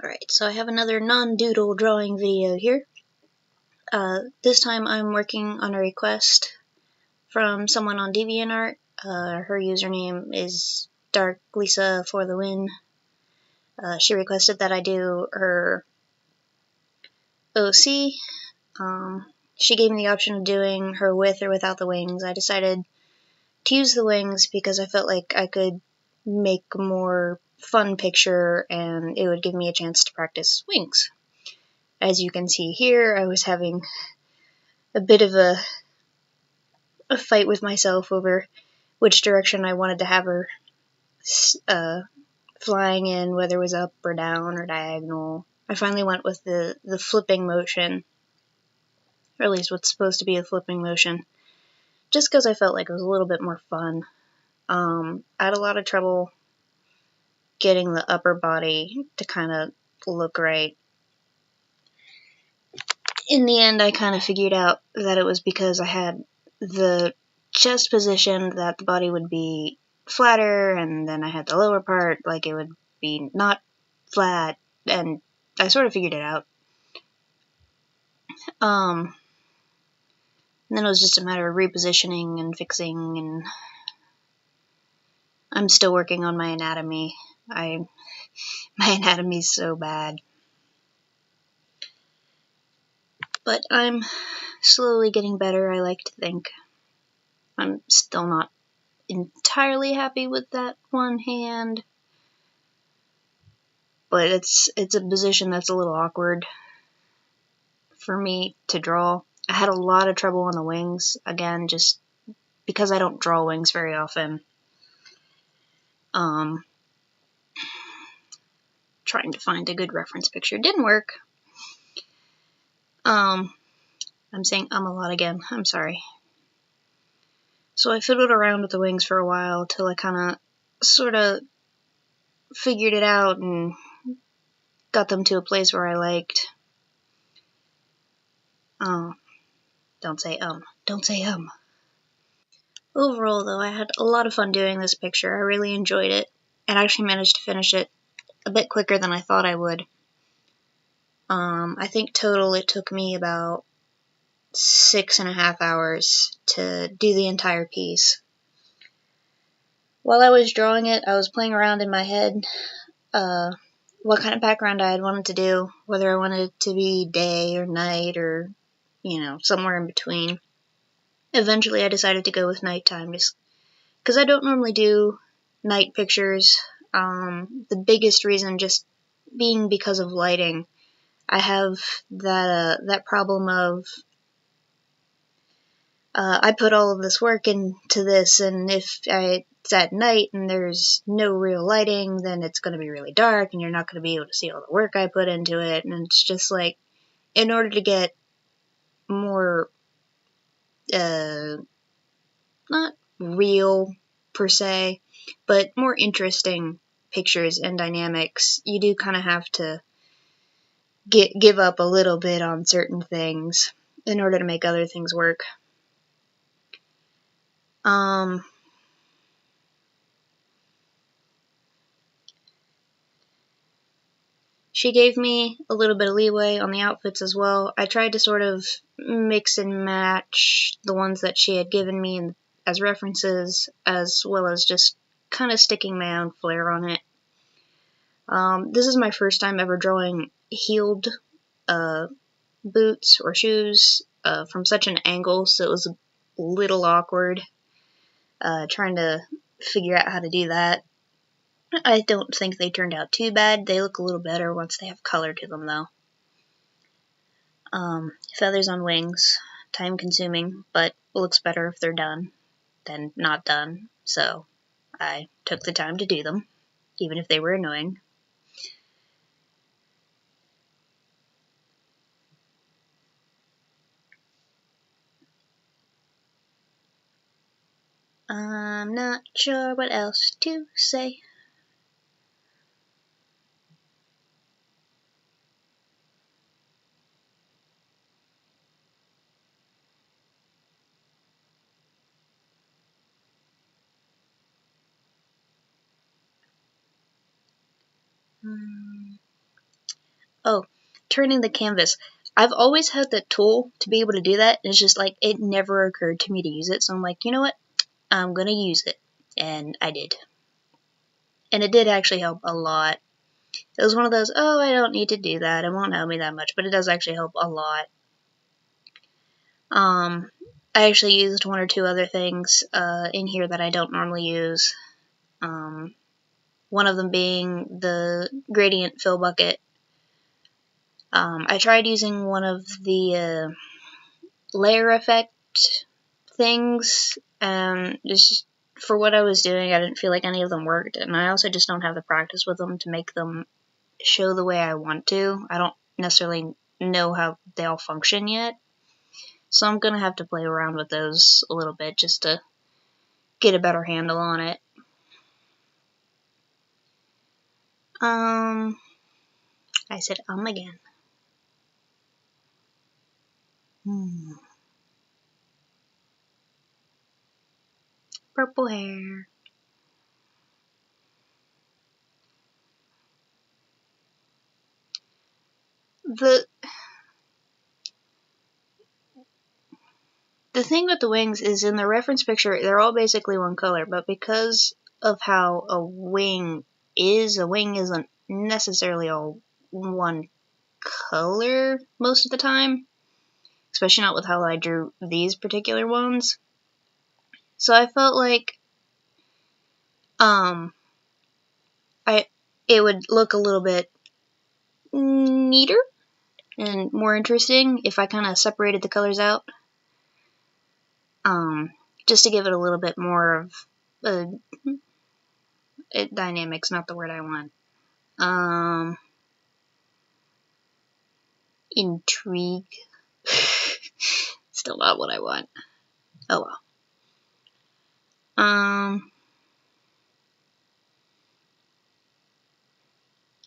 Alright, so I have another non-doodle drawing video here. This time I'm working on a request from someone on DeviantArt. Her username is Dark Lisa for the win. She requested that I do her OC. She gave me the option of doing her with or without the wings. I decided to use the wings because I felt like I could make a more fun picture and it would give me a chance to practice wings. As you can see here, I was having a bit of a fight with myself over which direction I wanted to have her flying in, whether it was up or down or diagonal. I finally went with the flipping motion, or at least what's supposed to be a flipping motion, just because I felt like it was a little bit more fun. I had a lot of trouble getting the upper body to kind of look right. In the end, I kind of figured out that it was because I had the chest positioned that the body would be flatter, and then I had the lower part like it would be not flat, and I sort of figured it out. And then it was just a matter of repositioning and fixing, and I'm still working on my anatomy. My anatomy's so bad. But I'm slowly getting better, I like to think. I'm still not entirely happy with that one hand, but it's a position that's a little awkward for me to draw. I had a lot of trouble on the wings, again, just because I don't draw wings very often. Trying to find a good reference picture didn't work. I'm saying a lot again, I'm sorry. So I fiddled around with the wings for a while till I kind of sort of figured it out and got them to a place where I liked. Don't say don't say Overall, though, I had a lot of fun doing this picture. I really enjoyed it, and actually managed to finish it a bit quicker than I thought I would. I think total it took me about 6.5 hours to do the entire piece. While I was drawing it, I was playing around in my head what kind of background I had wanted to do, whether I wanted it to be day or night or, somewhere in between. Eventually, I decided to go with nighttime just because I don't normally do night pictures. The biggest reason just being because of lighting. I have that problem of I put all of this work into this, and if it's at night and there's no real lighting, then it's going to be really dark and you're not going to be able to see all the work I put into it. And it's just like, in order to get more not real per se, but more interesting pictures and dynamics, you do kind of have to give up a little bit on certain things in order to make other things work. She gave me a little bit of leeway on the outfits as well. I tried to sort of mix and match the ones that she had given me as references, as well as just kind of sticking my own flair on it. This is my first time ever drawing heeled boots or shoes from such an angle, so it was a little awkward trying to figure out how to do that. I don't think they turned out too bad. They look a little better once they have color to them, though. Feathers on wings, time consuming, but looks better if they're done than not done, so I took the time to do them, even if they were annoying. I'm not sure what else to say. Oh, turning the canvas. I've always had that tool to be able to do that. It's just like it never occurred to me to use it. So I'm like, you know what? I'm gonna use it. And I did. And it did actually help a lot. It was one of those, oh, I don't need to do that. It won't help me that much, but it does actually help a lot. I actually used one or two other things in here that I don't normally use. One of them being the gradient fill bucket. I tried using one of the layer effect things, and just for what I was doing, I didn't feel like any of them worked, and I also just don't have the practice with them to make them show the way I want to. I don't necessarily know how they all function yet, so I'm gonna have to play around with those a little bit just to get a better handle on it. I said again. Purple hair. The thing with the wings is in the reference picture, they're all basically one color, but because of how a wing isn't necessarily all one color most of the time, especially not with how I drew these particular ones. So I felt like it would look a little bit neater and more interesting if I kind of separated the colors out. Just to give it a little bit more of dynamics, not the word I want. Intrigue. Still not what I want. Oh well.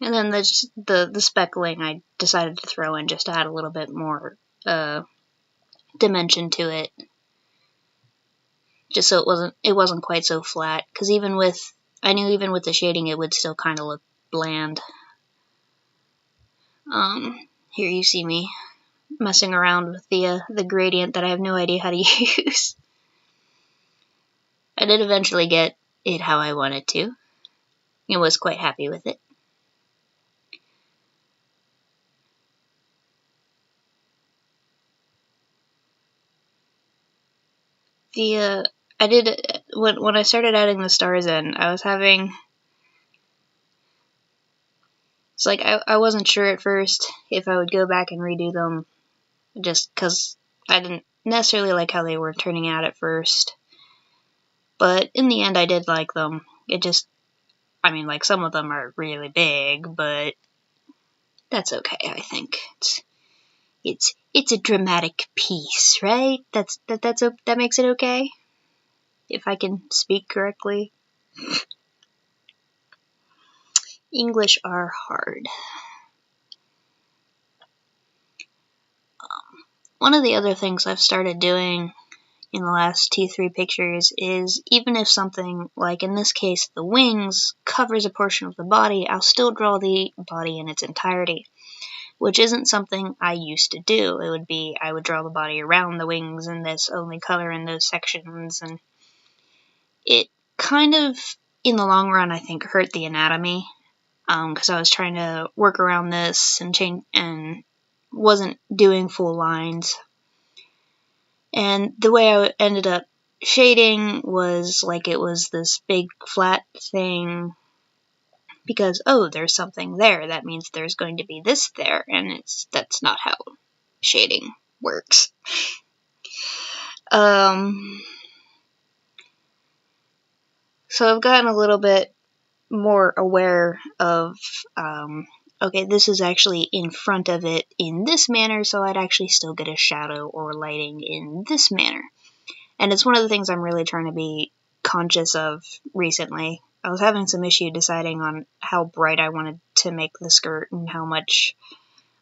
And then the speckling I decided to throw in just to add a little bit more dimension to it, just so it wasn't quite so flat. Because I knew even with the shading it would still kind of look bland. Here you see me messing around with the gradient that I have no idea how to use. I did eventually get it how I wanted to. I was quite happy with it. I did when I started adding the stars in, I was having. It's like I wasn't sure at first if I would go back and redo them, just because I didn't necessarily like how they were turning out at first. But in the end, I did like them. Like some of them are really big, but that's okay. I think it's a dramatic piece, right? That makes it okay, if I can speak correctly. English are hard. One of the other things I've started doing in the last 2-3 pictures is even if something, like in this case the wings, covers a portion of the body, I'll still draw the body in its entirety, which isn't something I used to do. I would draw the body around the wings and this only color in those sections, and it kind of, in the long run, I think hurt the anatomy, because I was trying to work around this and change and wasn't doing full lines. And the way I ended up shading was like it was this big flat thing because, oh, there's something there. That means there's going to be this there, and that's not how shading works. So I've gotten a little bit more aware of, okay, this is actually in front of it in this manner, so I'd actually still get a shadow or lighting in this manner. And it's one of the things I'm really trying to be conscious of recently. I was having some issue deciding on how bright I wanted to make the skirt and how much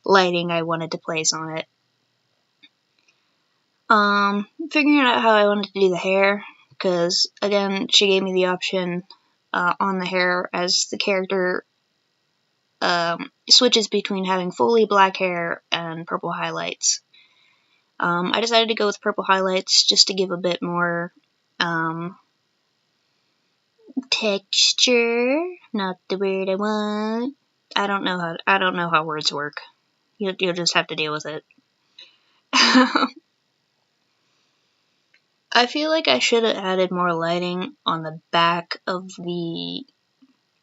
lighting I wanted to place on it. Figuring out how I wanted to do the hair, because again, she gave me the option on the hair as the character switches between having fully black hair and purple highlights. I decided to go with purple highlights just to give a bit more texture. Not the word I want. I don't know how words work. You'll just have to deal with it. I feel like I should have added more lighting on the back of the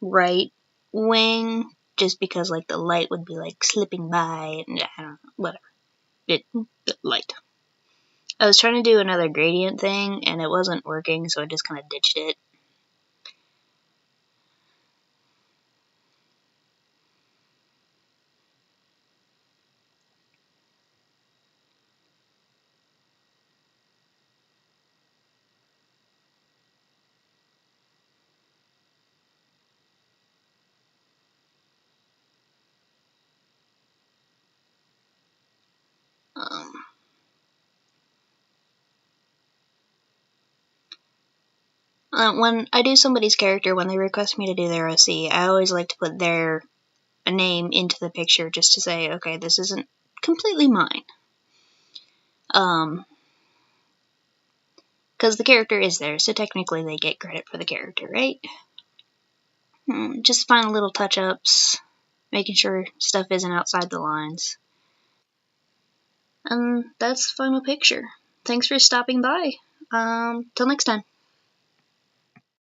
right wing, just because like the light would be like slipping by and I don't know, whatever. The light. I was trying to do another gradient thing and it wasn't working, so I just kind of ditched it. When I do somebody's character, when they request me to do their OC, I always like to put their name into the picture just to say, okay, this isn't completely mine. Because the character is there, so technically they get credit for the character, right? Just final little touch-ups, making sure stuff isn't outside the lines. And that's the final picture. Thanks for stopping by. Till next time.